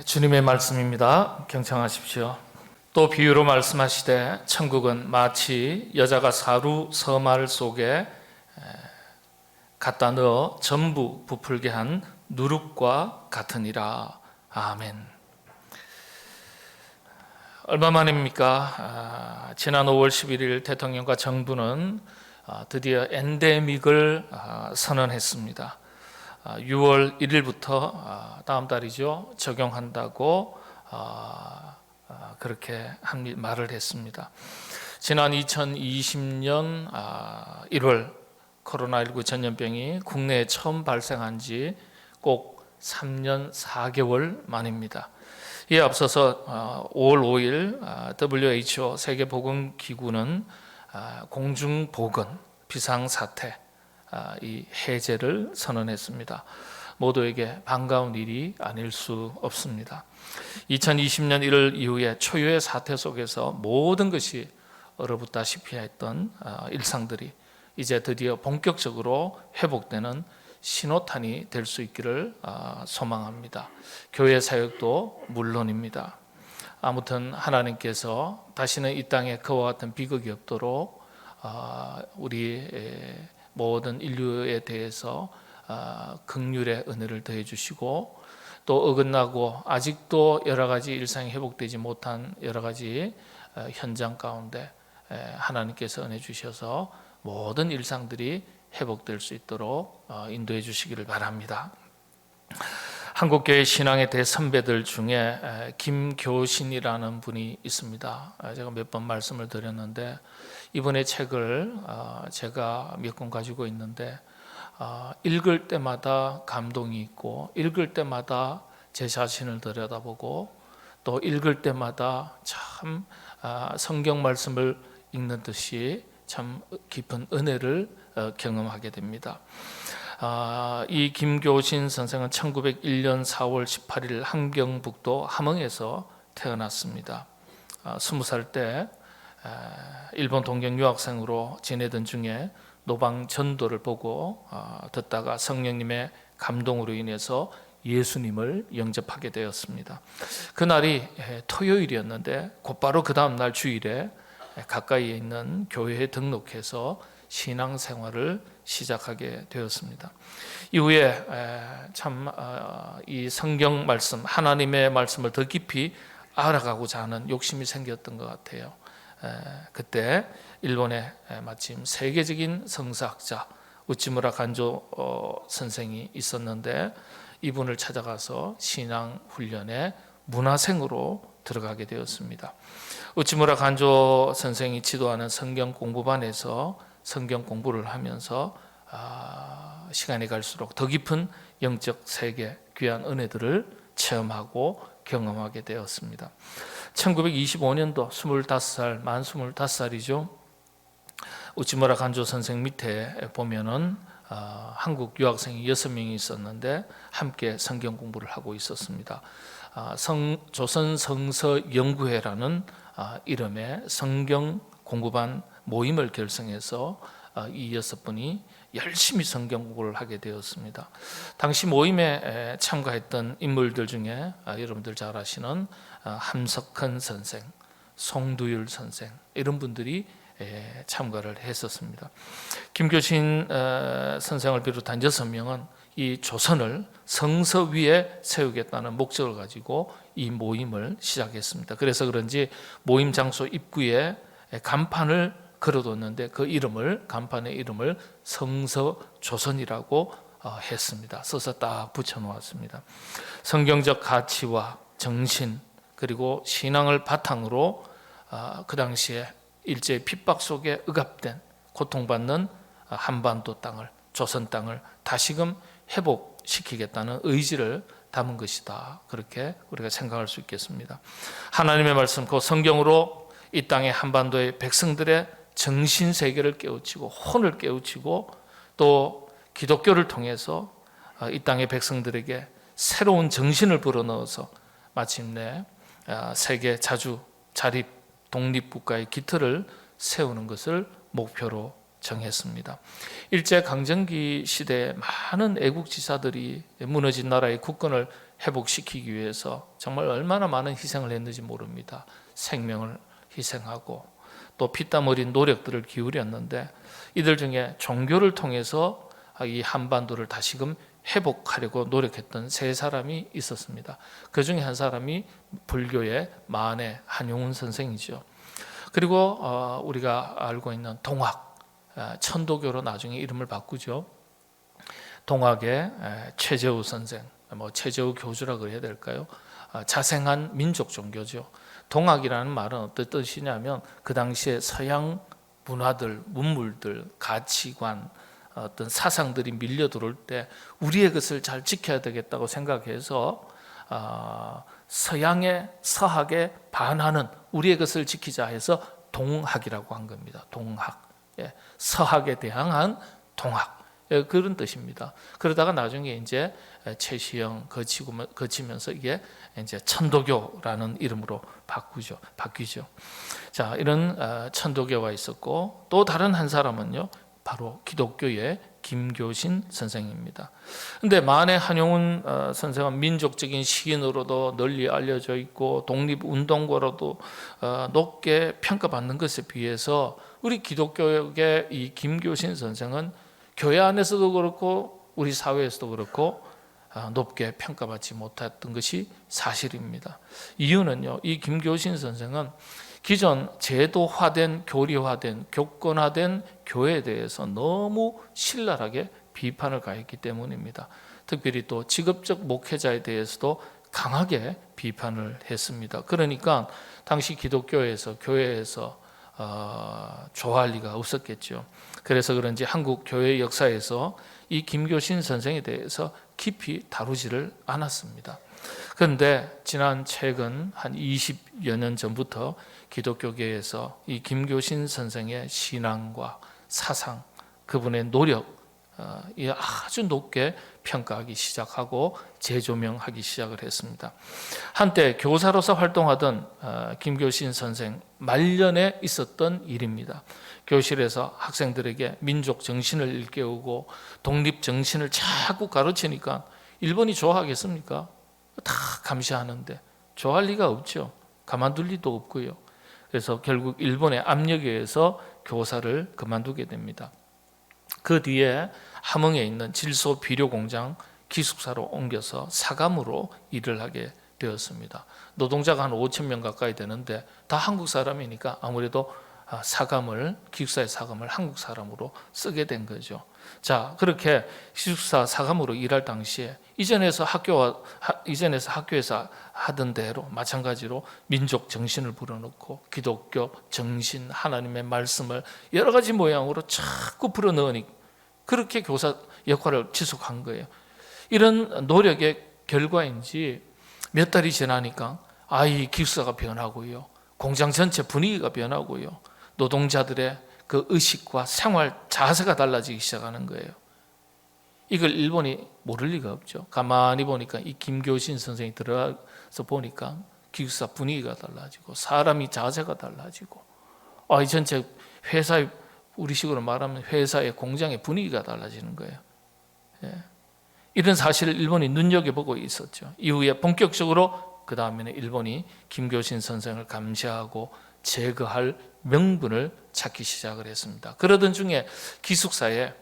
주님의 말씀입니다. 경청하십시오. 또 비유로 말씀하시되 천국은 마치 여자가 사루 서말 속에 갖다 넣어 전부 부풀게 한 누룩과 같으니라. 아멘. 얼마 만입니까? 지난 5월 11일 대통령과 정부는 드디어 엔데믹을 선언했습니다. 6월 1일부터 다음 달이죠, 적용한다고 그렇게 말을 했습니다. 지난 2020년 1월 코로나19 전염병이 국내에 처음 발생한 지 꼭 3년 4개월 만입니다. 이에 앞서서 5월 5일 WHO 세계보건기구는 공중보건 비상사태 이 해제를 선언했습니다. 모두에게 반가운 일이 아닐 수 없습니다. 2020년 1월 이후에 초유의 사태 속에서 모든 것이 얼어붙다시피 했던 일상들이 이제 드디어 본격적으로 회복되는 신호탄이 될 수 있기를 소망합니다. 교회 사역도 물론입니다. 아무튼 하나님께서 다시는 이 땅에 그와 같은 비극이 없도록 우리 모든 인류에 대해서 긍휼의 은혜를 더해 주시고, 또 어긋나고 아직도 여러 가지 일상이 회복되지 못한 여러 가지 현장 가운데 하나님께서 은혜 주셔서 모든 일상들이 회복될 수 있도록 인도해 주시기를 바랍니다. 한국교회 신앙의 대선배들 중에 김교신이라는 분이 있습니다. 제가 몇 번 말씀을 드렸는데 이분의 책을 제가 몇 권 가지고 있는데 읽을 때마다 감동이 있고, 읽을 때마다 제 자신을 들여다보고, 또 읽을 때마다 참 성경 말씀을 읽는 듯이 참 깊은 은혜를 경험하게 됩니다. 이 김교신 선생은 1901년 4월 18일 함경북도 함흥에서 태어났습니다. 20살 때 일본 동경 유학생으로 지내던 중에 노방 전도를 보고 듣다가 성령님의 감동으로 인해서 예수님을 영접하게 되었습니다. 그날이 토요일이었는데 곧바로 그 다음 날 주일에 가까이에 있는 교회에 등록해서 신앙생활을 시작하게 되었습니다. 이후에 참 이 성경 말씀, 하나님의 말씀을 더 깊이 알아가고자 하는 욕심이 생겼던 것 같아요. 그때 일본에 마침 세계적인 성사학자 우치무라 간조 선생이 있었는데 이분을 찾아가서 신앙 훈련에 문화생으로 들어가게 되었습니다. 우치무라 간조 선생이 지도하는 성경 공부반에서 성경 공부를 하면서 시간이 갈수록 더 깊은 영적 세계, 귀한 은혜들을 체험하고 경험하게 되었습니다. 1925년도 25살, 만 25살이죠. 우치무라 간조 선생 밑에 보면은 한국 유학생이 6명이 있었는데 함께 성경 공부를 하고 있었습니다. 조선성서연구회라는 이름의 성경 공부반 모임을 결성해서 이 6분이 열심히 성경 공부를 하게 되었습니다. 당시 모임에 참가했던 인물들 중에 여러분들 잘 아시는 함석헌 선생, 송두율 선생, 이런 분들이 참가를 했었습니다. 김교신 선생을 비롯한 6명은 이 조선을 성서 위에 세우겠다는 목적을 가지고 이 모임을 시작했습니다. 그래서 그런지 모임 장소 입구에 간판을 걸어뒀는데 그 간판의 이름을 성서조선이라고 했습니다. 써서 딱 붙여놓았습니다. 성경적 가치와 정신 그리고 신앙을 바탕으로 그 당시에 일제의 핍박 속에 억압된 고통받는 한반도 땅을, 조선 땅을 다시금 회복시키겠다는 의지를 담은 것이다. 그렇게 우리가 생각할 수 있겠습니다. 하나님의 말씀, 그 성경으로 이 땅의 한반도의 백성들의 정신세계를 깨우치고 혼을 깨우치고, 또 기독교를 통해서 이 땅의 백성들에게 새로운 정신을 불어넣어서 마침내 세계 자주 자립 독립국가의 기틀을 세우는 것을 목표로 정했습니다. 일제 강점기 시대에 많은 애국지사들이 무너진 나라의 국권을 회복시키기 위해서 정말 얼마나 많은 희생을 했는지 모릅니다. 생명을 희생하고 또 피땀 어린 노력들을 기울였는데, 이들 중에 종교를 통해서 이 한반도를 다시금 회복하려고 노력했던 세 사람이 있었습니다. 그 중에 한 사람이 불교의 만해 한용운 선생이죠. 그리고 우리가 알고 있는 동학, 천도교로 나중에 이름을 바꾸죠. 동학의 최재우 선생, 최재우 교주라 그래야 될까요? 자생한 민족 종교죠. 동학이라는 말은 어떤 뜻이냐면 그 당시에 서양 문화들, 문물들, 가치관, 어떤 사상들이 밀려 들어올 때 우리의 것을 잘 지켜야 되겠다고 생각해서 서학에 반하는 우리의 것을 지키자 해서 동학이라고 한 겁니다. 동학, 서학에 대항한 동학, 그런 뜻입니다. 그러다가 나중에 이제 최시영 거치면서 이게 이제 천도교라는 이름으로 바뀌죠. 자, 이런 천도교가 있었고, 또 다른 한 사람은요, 바로 기독교의 김교신 선생입니다. 근데 만해 한용운 선생은 민족적인 시인으로도 널리 알려져 있고 독립운동가로도 높게 평가받는 것에 비해서 우리 기독교의 이 김교신 선생은 교회 안에서도 그렇고 우리 사회에서도 그렇고 높게 평가받지 못했던 것이 사실입니다. 이유는요, 이 김교신 선생은 기존 제도화된, 교리화된, 교권화된 교회에 대해서 너무 신랄하게 비판을 가했기 때문입니다. 특별히 또 직업적 목회자에 대해서도 강하게 비판을 했습니다. 그러니까 당시 기독교에서, 교회에서 좋아할 리가 없었겠죠. 그래서 그런지 한국 교회 역사에서 이 김교신 선생에 대해서 깊이 다루지를 않았습니다. 그런데 최근 한 20여 년 전부터 기독교계에서 이 김교신 선생의 신앙과 사상, 그분의 노력, 아주 높게 평가하기 시작하고 재조명하기 시작을 했습니다. 한때 교사로서 활동하던 김교신 선생 말년에 있었던 일입니다. 교실에서 학생들에게 민족 정신을 일깨우고 독립 정신을 자꾸 가르치니까 일본이 좋아하겠습니까? 다 감시하는데 좋아할 리가 없죠. 가만둘 리도 없고요. 그래서 결국 일본의 압력에 의해서 교사를 그만두게 됩니다. 그 뒤에 함흥에 있는 질소 비료 공장 기숙사로 옮겨서 사감으로 일을 하게 되었습니다. 노동자가 한 5천 명 가까이 되는데 다 한국 사람이니까 아무래도 기숙사의 사감을 한국 사람으로 쓰게 된 거죠. 자, 그렇게 기숙사 사감으로 일할 당시에 이전에서 학교에서 하던 대로 마찬가지로 민족 정신을 불어넣고 기독교 정신, 하나님의 말씀을 여러 가지 모양으로 자꾸 불어넣으니 그렇게 교사 역할을 지속한 거예요. 이런 노력의 결과인지 몇 달이 지나니까 이 기숙사가 변하고요, 공장 전체 분위기가 변하고요, 노동자들의 그 의식과 생활 자세가 달라지기 시작하는 거예요. 이걸 일본이 모를 리가 없죠. 가만히 보니까 이 김교신 선생이 들어가서 보니까 기숙사 분위기가 달라지고 사람이 자세가 달라지고 이 전체 회사의, 우리식으로 말하면 회사의 공장의 분위기가 달라지는 거예요. 이런 사실을 일본이 눈여겨보고 있었죠. 이후에 본격적으로 그 다음에는 일본이 김교신 선생을 감시하고 제거할 명분을 찾기 시작을 했습니다. 그러던 중에 기숙사에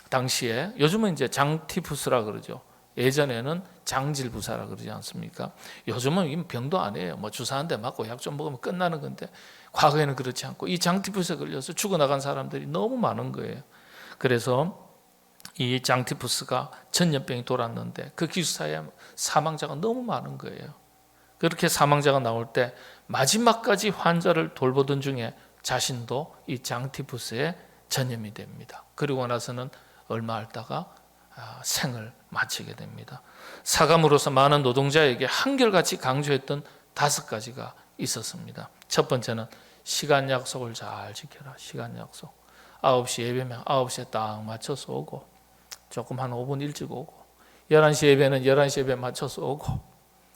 당시에 요즘은 이제 장티푸스라 그러죠. 예전에는 장질부사라 그러지 않습니까? 요즘은 병도 아니에요. 주사 한 대 맞고 약 좀 먹으면 끝나는 건데 과거에는 그렇지 않고 이 장티푸스에 걸려서 죽어나간 사람들이 너무 많은 거예요. 그래서 이 장티푸스가 전염병이 돌았는데 그 기숙사에 사망자가 너무 많은 거예요. 그렇게 사망자가 나올 때 마지막까지 환자를 돌보던 중에 자신도 이 장티푸스에 전염이 됩니다. 그리고 나서는 얼마 있다가 생을 마치게 됩니다. 사감으로서 많은 노동자에게 한결같이 강조했던 5가지가 있었습니다. 첫 번째는 시간 약속을 잘 지켜라. 시간 약속. 9시 예배면 9시에 딱 맞춰서 오고, 조금 한 5분 일찍 오고, 11시 예배는 11시 예배 맞춰서 오고,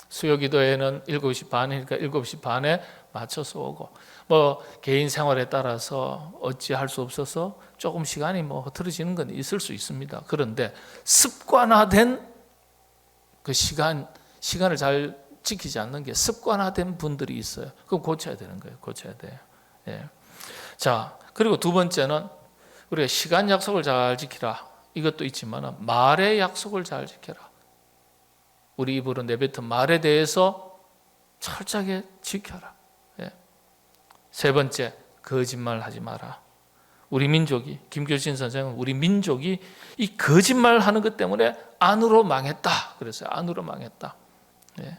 수요기도회는 7시 반이니까 7시 반에 맞춰서 오고, 뭐 개인 생활에 따라서 어찌할 수 없어서 조금 시간이 뭐 흐트러지는 건 있을 수 있습니다. 그런데 습관화된 그 시간을 잘 지키지 않는 게 습관화된 분들이 있어요. 그럼 고쳐야 되는 거예요. 고쳐야 돼요. 예. 자, 그리고 두 번째는 우리가 시간 약속을 잘 지키라. 이것도 있지만 말의 약속을 잘 지켜라. 우리 입으로 내뱉은 말에 대해서 철저하게 지켜라. 예. 세 번째, 거짓말하지 마라. 우리 민족이, 김교신 선생은 우리 민족이 이 거짓말하는 것 때문에 안으로 망했다. 그랬어요. 안으로 망했다. 예.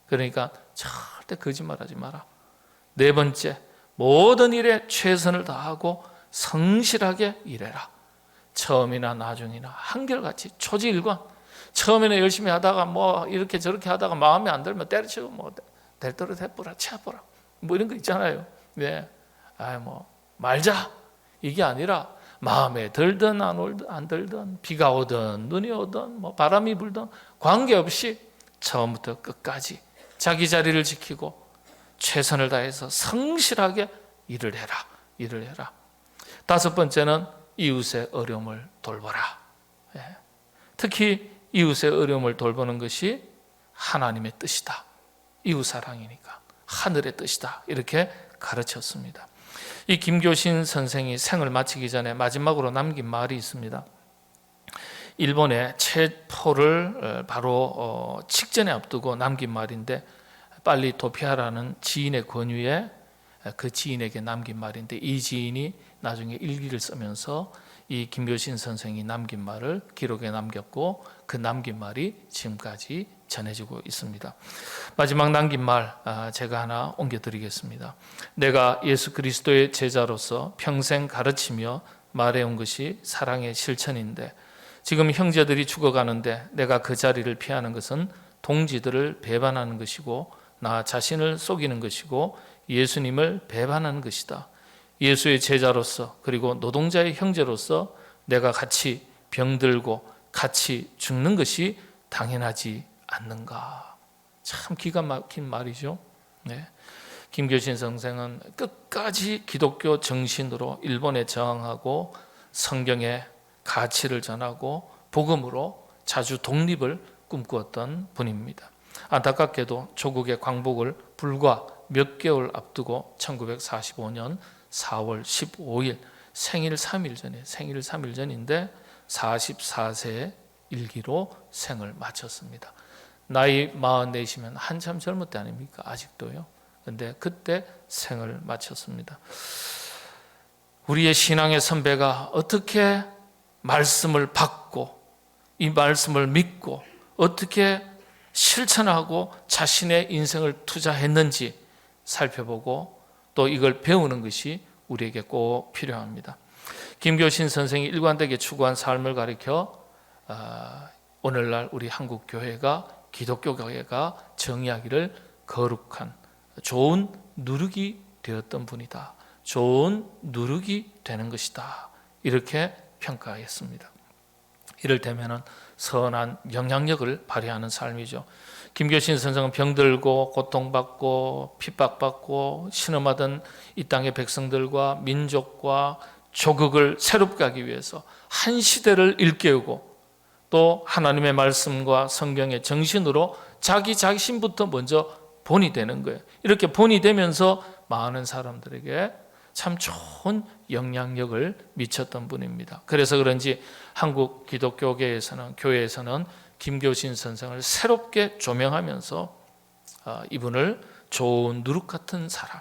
그러니까 절대 거짓말하지 마라. 네 번째, 모든 일에 최선을 다하고 성실하게 일해라. 처음이나 나중이나 한결같이 초지일관. 처음에는 열심히 하다가 뭐 이렇게 저렇게 하다가 마음에 안 들면 때려치고 뭐 될 대로 해보라, 치아보라, 뭐 이런 거 있잖아요. 네, 뭐 말자 이게 아니라 마음에 들든 안 들든 비가 오든 눈이 오든 뭐 바람이 불든 관계없이 처음부터 끝까지 자기 자리를 지키고 최선을 다해서 성실하게 일을 해라. 다섯 번째는 이웃의 어려움을 돌보라. 예. 특히 이웃의 어려움을 돌보는 것이 하나님의 뜻이다. 이웃 사랑이니까 하늘의 뜻이다. 이렇게 가르쳤습니다. 이 김교신 선생이 생을 마치기 전에 마지막으로 남긴 말이 있습니다. 일본의 체포를 바로 직전에 앞두고 남긴 말인데, 빨리 도피하라는 지인의 권유에 그 지인에게 남긴 말인데, 이 지인이 나중에 일기를 쓰면서 이 김교신 선생이 남긴 말을 기록에 남겼고, 그 남긴 말이 지금까지 전해지고 있습니다. 마지막 남긴 말 제가 하나 옮겨드리겠습니다. 내가 예수 그리스도의 제자로서 평생 가르치며 말해온 것이 사랑의 실천인데, 지금 형제들이 죽어가는데 내가 그 자리를 피하는 것은 동지들을 배반하는 것이고 나 자신을 속이는 것이고 예수님을 배반하는 것이다. 예수의 제자로서 그리고 노동자의 형제로서 내가 같이 병들고 같이 죽는 것이 당연하지 않는가. 참 기가 막힌 말이죠. 네. 김교신 선생은 끝까지 기독교 정신으로 일본에 저항하고 성경의 가치를 전하고 복음으로 자주 독립을 꿈꾸었던 분입니다. 안타깝게도 조국의 광복을 불과 몇 개월 앞두고 1945년 4월 15일 생일 3일 전인데 44세 일기로 생을 마쳤습니다. 나이 44이시면 한참 젊을 때 아닙니까? 아직도요. 근데 그때 생을 마쳤습니다. 우리의 신앙의 선배가 어떻게 말씀을 받고 이 말씀을 믿고 어떻게 실천하고 자신의 인생을 투자했는지 살펴보고 또 이걸 배우는 것이 우리에게 꼭 필요합니다. 김교신 선생이 일관되게 추구한 삶을 가리켜 오늘날 우리 한국 교회가 기독교 교회가 정의하기를 거룩한 좋은 누룩이 되었던 분이다. 좋은 누룩이 되는 것이다. 이렇게 평가했습니다. 이를테면 선한 영향력을 발휘하는 삶이죠. 김교신 선생은 병들고 고통받고 핍박받고 신음하던 이 땅의 백성들과 민족과 조국을 새롭게 하기 위해서 한 시대를 일깨우고 또 하나님의 말씀과 성경의 정신으로 자기 자신부터 먼저 본이 되는 거예요. 이렇게 본이 되면서 많은 사람들에게 참 좋은 영향력을 미쳤던 분입니다. 그래서 그런지 한국 기독교계에서는 교회에서는 김교신 선생을 새롭게 조명하면서 이분을 좋은 누룩 같은 사람,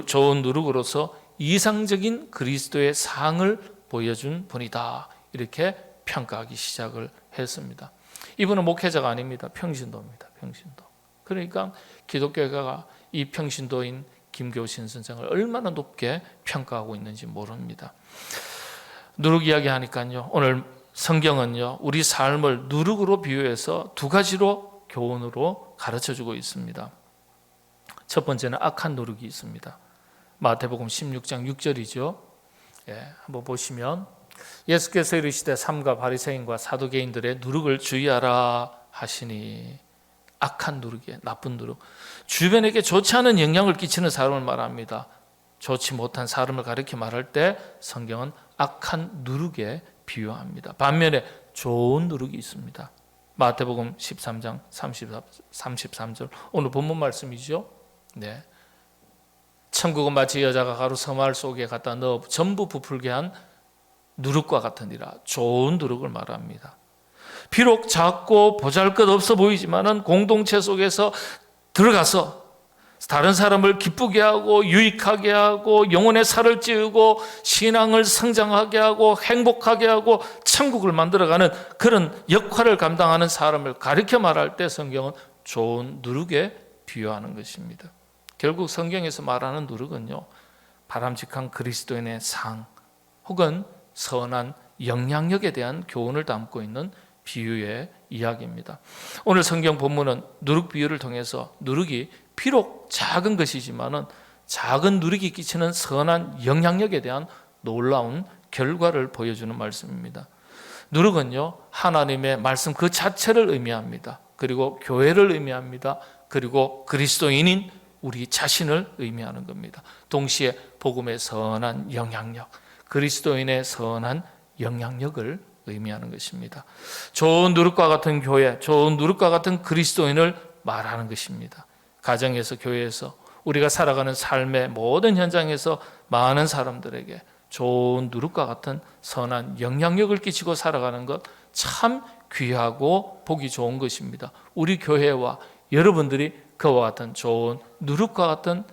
좋은 누룩으로서 이상적인 그리스도의 상을 보여준 분이다. 이렇게 평가하기 시작을 했습니다. 이분은 목회자가 아닙니다. 평신도입니다. 평신도. 그러니까 기독교가 이 평신도인 김교신 선생을 얼마나 높게 평가하고 있는지 모릅니다. 누룩 이야기 하니까요. 오늘 성경은요. 우리 삶을 누룩으로 비유해서 두 가지로 교훈으로 가르쳐주고 있습니다. 첫 번째는 악한 누룩이 있습니다. 마태복음 16장 6절이죠. 한번 보시면 예수께서 이르시되 삼가 바리새인과 사두개인들의 누룩을 주의하라 하시니 악한 누룩이에요. 나쁜 누룩. 주변에게 좋지 않은 영향을 끼치는 사람을 말합니다. 좋지 못한 사람을 가리켜 말할 때 성경은 악한 누룩에 비유합니다. 반면에 좋은 누룩이 있습니다. 마태복음 13장 33절 오늘 본문 말씀이죠. 네. 천국은 마치 여자가 가루 서말 속에 갖다 넣어 전부 부풀게 한 누룩과 같으니라. 좋은 누룩을 말합니다. 비록 작고 보잘것없어 보이지만은 공동체 속에서 들어가서 다른 사람을 기쁘게 하고 유익하게 하고 영혼의 살을 찌우고 신앙을 성장하게 하고 행복하게 하고 천국을 만들어가는 그런 역할을 감당하는 사람을 가리켜 말할 때 성경은 좋은 누룩에 비유하는 것입니다. 결국 성경에서 말하는 누룩은요, 바람직한 그리스도인의 상 혹은 선한 영향력에 대한 교훈을 담고 있는 비유의 이야기입니다. 오늘 성경 본문은 누룩 비유를 통해서 누룩이 비록 작은 것이지만은 작은 누룩이 끼치는 선한 영향력에 대한 놀라운 결과를 보여주는 말씀입니다. 누룩은요, 하나님의 말씀 그 자체를 의미합니다. 그리고 교회를 의미합니다. 그리고 그리스도인인 우리 자신을 의미하는 겁니다. 동시에 복음의 선한 영향력, 그리스도인의 선한 영향력을 의미하는 것입니다. 좋은 누룩과 같은 교회, 좋은 누룩과 같은 그리스도인을 말하는 것입니다. 가정에서, 교회에서, 우리가 살아가는 삶의 모든 현장에서 많은 사람들에게 좋은 누룩과 같은 선한 영향력을 끼치고 살아가는 것 참 귀하고 보기 좋은 것입니다. 우리 교회와 여러분들이 그와 같은 좋은 누룩과 같은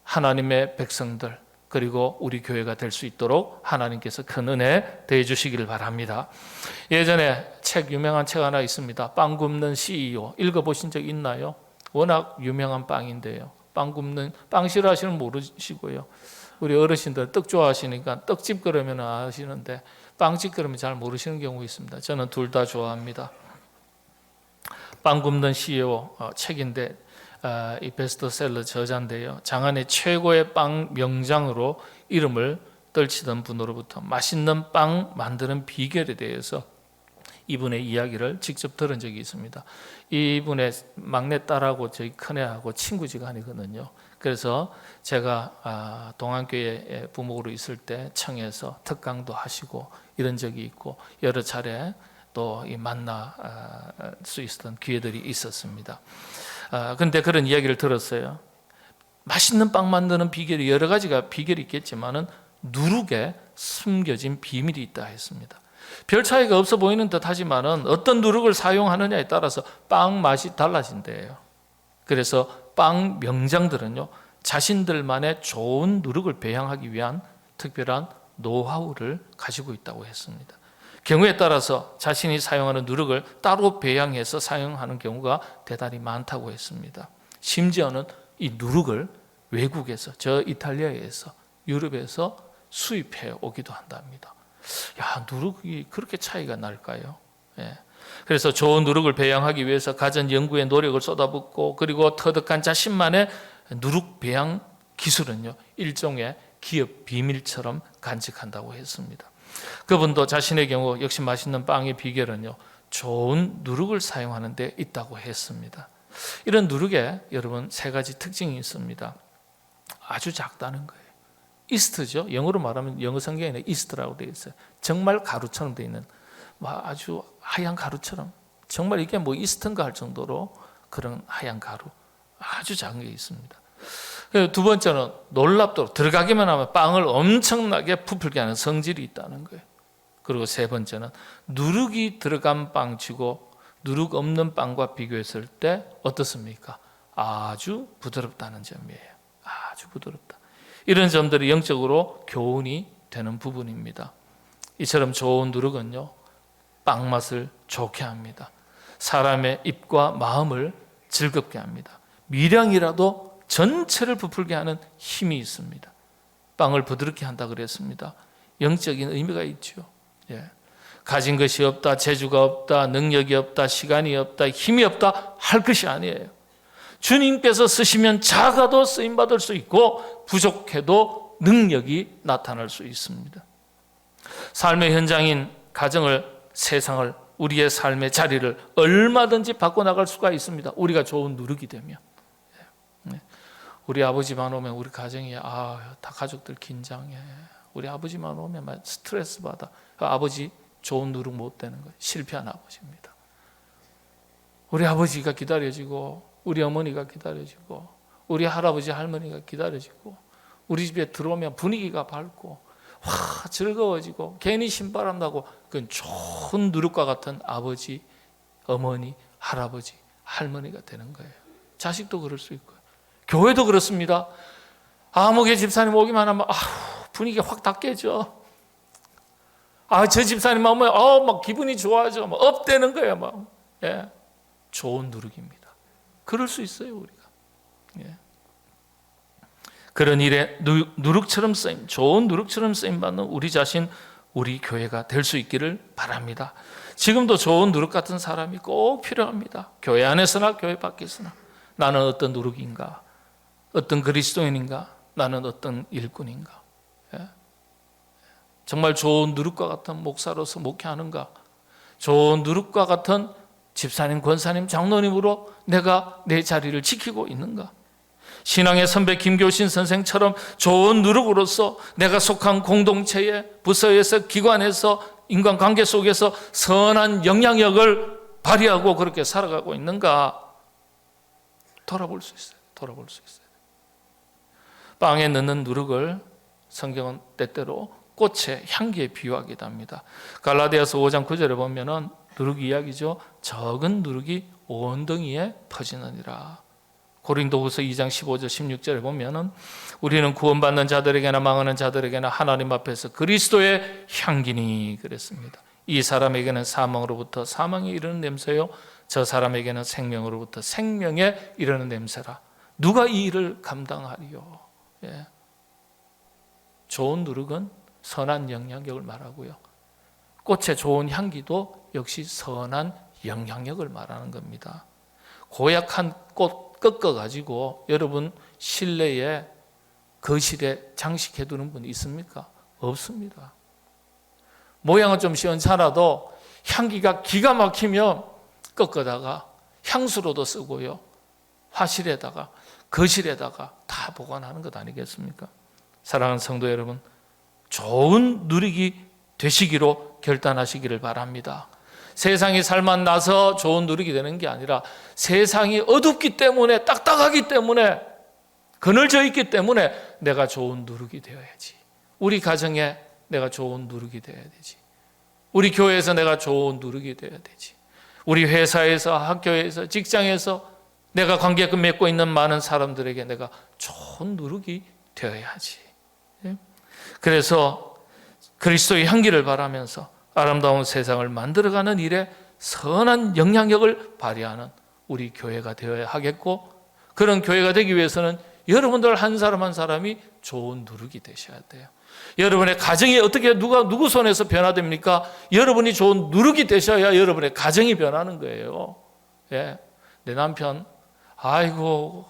하나님의 백성들, 그리고 우리 교회가 될 수 있도록 하나님께서 큰 은혜 더해 주시기를 바랍니다. 예전에 유명한 책 하나 있습니다. 빵 굽는 CEO. 읽어보신 적 있나요? 워낙 유명한 빵인데요. 빵 싫어하시는 모르시고요. 우리 어르신들 떡 좋아하시니까 떡집 그러면 아시는데 빵집 그러면 잘 모르시는 경우 있습니다. 저는 둘 다 좋아합니다. 빵 굽는 CEO 책인데 이 베스트셀러 저자인데요. 장안의 최고의 빵 명장으로 이름을 떨치던 분으로부터 맛있는 빵 만드는 비결에 대해서 이분의 이야기를 직접 들은 적이 있습니다. 이분의 막내딸하고 저희 큰애하고 친구지간이거든요. 그래서 제가 동안교회 부목으로 있을 때 청해서 특강도 하시고 이런 적이 있고 여러 차례 또 만날 수 있었던 기회들이 있었습니다. 그런데 그런 이야기를 들었어요. 맛있는 빵 만드는 비결이 여러 가지가 비결이 있겠지만은 누룩에 숨겨진 비밀이 있다 했습니다. 별 차이가 없어 보이는 듯 하지만은 어떤 누룩을 사용하느냐에 따라서 빵 맛이 달라진대요. 그래서 빵 명장들은요, 자신들만의 좋은 누룩을 배양하기 위한 특별한 노하우를 가지고 있다고 했습니다. 경우에 따라서 자신이 사용하는 누룩을 따로 배양해서 사용하는 경우가 대단히 많다고 했습니다. 심지어는 이 누룩을 외국에서, 저 이탈리아에서, 유럽에서 수입해 오기도 한답니다. 야, 누룩이 그렇게 차이가 날까요? 예. 그래서 좋은 누룩을 배양하기 위해서 갖은 연구에 노력을 쏟아붓고 그리고 터득한 자신만의 누룩 배양 기술은요, 일종의 기업 비밀처럼 간직한다고 했습니다. 그분도 자신의 경우 역시 맛있는 빵의 비결은요, 좋은 누룩을 사용하는 데 있다고 했습니다. 이런 누룩에 여러분 세 가지 특징이 있습니다. 아주 작다는 거예요. 이스트죠. 영어로 말하면 영어 성경에는 이스트라고 되어 있어요. 정말 가루처럼 되어 있는 아주 하얀 가루처럼, 정말 이게 뭐 이스트인가 할 정도로 그런 하얀 가루, 아주 작은 게 있습니다. 두 번째는 놀랍도록 들어가기만 하면 빵을 엄청나게 부풀게 하는 성질이 있다는 거예요. 그리고 세 번째는 누룩이 들어간 빵치고 누룩 없는 빵과 비교했을 때 어떻습니까? 아주 부드럽다는 점이에요. 아주 부드럽다. 이런 점들이 영적으로 교훈이 되는 부분입니다. 이처럼 좋은 누룩은요, 빵 맛을 좋게 합니다. 사람의 입과 마음을 즐겁게 합니다. 미량이라도 전체를 부풀게 하는 힘이 있습니다. 빵을 부드럽게 한다 그랬습니다. 영적인 의미가 있죠. 예. 가진 것이 없다, 재주가 없다, 능력이 없다, 시간이 없다, 힘이 없다 할 것이 아니에요. 주님께서 쓰시면 작아도 쓰임받을 수 있고 부족해도 능력이 나타날 수 있습니다. 삶의 현장인 가정을, 세상을 우리의 삶의 자리를 얼마든지 바꿔나갈 수가 있습니다. 우리가 좋은 누룩이 되면. 우리 아버지만 오면 우리 가정이 다 가족들 긴장해. 우리 아버지만 오면 막 스트레스 받아. 아버지 좋은 누룩 못 되는 거예요. 실패한 아버지입니다. 우리 아버지가 기다려지고 우리 어머니가 기다려지고 우리 할아버지 할머니가 기다려지고 우리 집에 들어오면 분위기가 밝고 즐거워지고 괜히 신바람 나고 그건 좋은 누룩과 같은 아버지, 어머니, 할아버지, 할머니가 되는 거예요. 자식도 그럴 수 있고요. 교회도 그렇습니다. 목에 집사님 오기만 하면 분위기가 확 다 깨져. 저 집사님만 오면 막 기분이 좋아져. 막 업되는 거예요. 막. 예. 좋은 누룩입니다. 그럴 수 있어요, 우리가. 예. 그런 일에 누룩처럼 쓰임, 좋은 누룩처럼 쓰임 받는 우리 자신, 우리 교회가 될 수 있기를 바랍니다. 지금도 좋은 누룩 같은 사람이 꼭 필요합니다. 교회 안에서나 교회 밖에서나. 나는 어떤 누룩인가? 어떤 그리스도인인가? 나는 어떤 일꾼인가? 예? 정말 좋은 누룩과 같은 목사로서 목회하는가? 좋은 누룩과 같은 집사님, 권사님, 장로님으로 내가 내 자리를 지키고 있는가? 신앙의 선배 김교신 선생처럼 좋은 누룩으로서 내가 속한 공동체에, 부서에서, 기관에서, 인간관계 속에서 선한 영향력을 발휘하고 그렇게 살아가고 있는가? 돌아볼 수 있어요. 돌아볼 수 있어요. 빵에 넣는 누룩을 성경은 때때로 꽃의 향기에 비유하기도 합니다. 갈라디아서 5장 9절에 보면은 누룩 이야기죠. 적은 누룩이 온덩이에 퍼지느니라. 고린도후서 2장 15절 16절에 보면은 우리는 구원받는 자들에게나 망하는 자들에게나 하나님 앞에서 그리스도의 향기니 그랬습니다. 이 사람에게는 사망으로부터 사망에 이르는 냄새요, 저 사람에게는 생명으로부터 생명에 이르는 냄새라. 누가 이 일을 감당하리요? 예. 좋은 누룩은 선한 영향력을 말하고요. 꽃의 좋은 향기도 역시 선한 영향력을 말하는 겁니다. 고약한 꽃 꺾어가지고 여러분 실내에 거실에 장식해두는 분 있습니까? 없습니다. 모양은 좀 시원찮아도 향기가 기가 막히면 꺾어다가 향수로도 쓰고요. 화실에다가 거실에다가 다 보관하는 것 아니겠습니까? 사랑하는 성도 여러분, 좋은 누룩이 되시기로 결단하시기를 바랍니다. 세상이 살만 나서 좋은 누룩이 되는 게 아니라 세상이 어둡기 때문에, 딱딱하기 때문에, 그늘져 있기 때문에 내가 좋은 누룩이 되어야지. 우리 가정에 내가 좋은 누룩이 되어야 되지. 우리 교회에서 내가 좋은 누룩이 되어야 되지. 우리 회사에서, 학교에서, 직장에서 내가 관계 맺고 있는 많은 사람들에게 내가 좋은 누룩이 되어야지. 그래서 그리스도의 향기를 바라면서 아름다운 세상을 만들어가는 일에 선한 영향력을 발휘하는 우리 교회가 되어야 하겠고, 그런 교회가 되기 위해서는 여러분들 한 사람 한 사람이 좋은 누룩이 되셔야 돼요. 여러분의 가정이 어떻게 누구 손에서 변화됩니까? 여러분이 좋은 누룩이 되셔야 여러분의 가정이 변하는 거예요. 예. 내 남편 아이고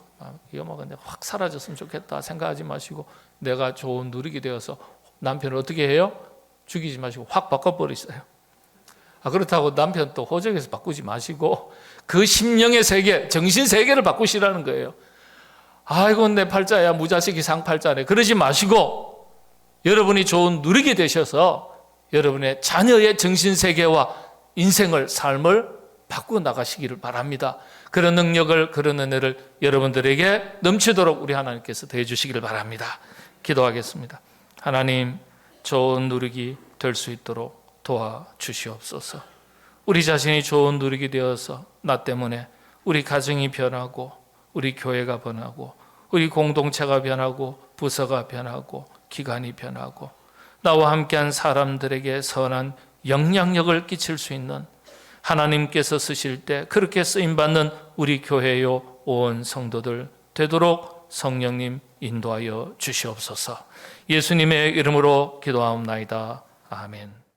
이거 뭐 근데 확 사라졌으면 좋겠다 생각하지 마시고, 내가 좋은 누룩이 되어서 남편을 어떻게 해요? 죽이지 마시고 확 바꿔버리세요. 그렇다고 남편 또 호적에서 바꾸지 마시고 그 심령의 세계, 정신 세계를 바꾸시라는 거예요. 아이고 내 팔자야 무자식이 상팔자네 그러지 마시고 여러분이 좋은 누룩이 되셔서 여러분의 자녀의 정신 세계와 인생을, 삶을 바꾸어 나가시기를 바랍니다. 그런 능력을, 그런 은혜를 여러분들에게 넘치도록 우리 하나님께서 더해 주시기를 바랍니다. 기도하겠습니다. 하나님, 좋은 누룩이 될 수 있도록 도와주시옵소서. 우리 자신이 좋은 누룩이 되어서 나 때문에 우리 가정이 변하고, 우리 교회가 변하고, 우리 공동체가 변하고, 부서가 변하고, 기관이 변하고, 나와 함께한 사람들에게 선한 영향력을 끼칠 수 있는, 하나님께서 쓰실 때 그렇게 쓰임받는 우리 교회요 온 성도들 되도록 성령님 인도하여 주시옵소서. 예수님의 이름으로 기도하옵나이다. 아멘.